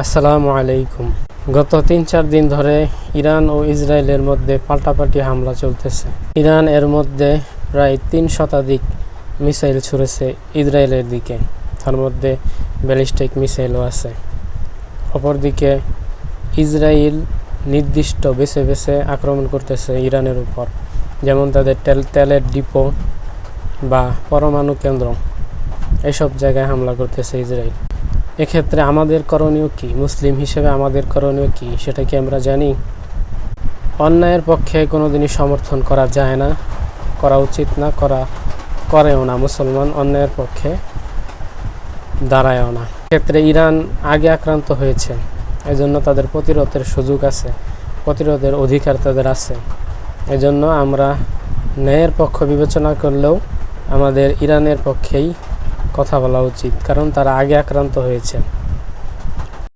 আসসালামু আলাইকুম। গত ৩-৪ দিন ধরে ইরান ও ইসরায়েলের মধ্যে পাল্টাপাল্টি হামলা চলতেছে। ইরান এর মধ্যে প্রায় ৩ শতাধিক মিসাইল ছুড়েছে ইসরায়েলের দিকে, তার মধ্যে ব্যালিস্টিক মিসাইলও আছে। অপরদিকে ইসরায়েল নির্দিষ্ট বেছে বেছে আক্রমণ করতেছে ইরানের উপর, যেমন তাদের তেলের ডিপো বা পরমাণু কেন্দ্র, এসব জায়গায় হামলা করতেছে ইসরায়েল। এক্ষেত্রে আমাদের করণীয় কি, মুসলিম হিসেবে আমাদের করণীয় কি, সেটা কি আমরা জানি? অন্যায়ের পক্ষে কোনোদিনই সমর্থন করা যায় না, করা উচিত না, করেও না। মুসলমান অন্যায়ের পক্ষে দাঁড়ায়ও না। ক্ষেত্রে ইরান আগে আক্রান্ত হয়েছে, এজন্য তাদের প্রতিরোধের সুযোগ আছে, প্রতিরোধের অধিকার তাদের আছে। এজন্য আমরা ন্যায়ের পক্ষ বিবেচনা করলেও আমাদের ইরানের পক্ষেই কথা বলা উচিত, কারণ তারা আগে আক্রান্ত হয়েছে।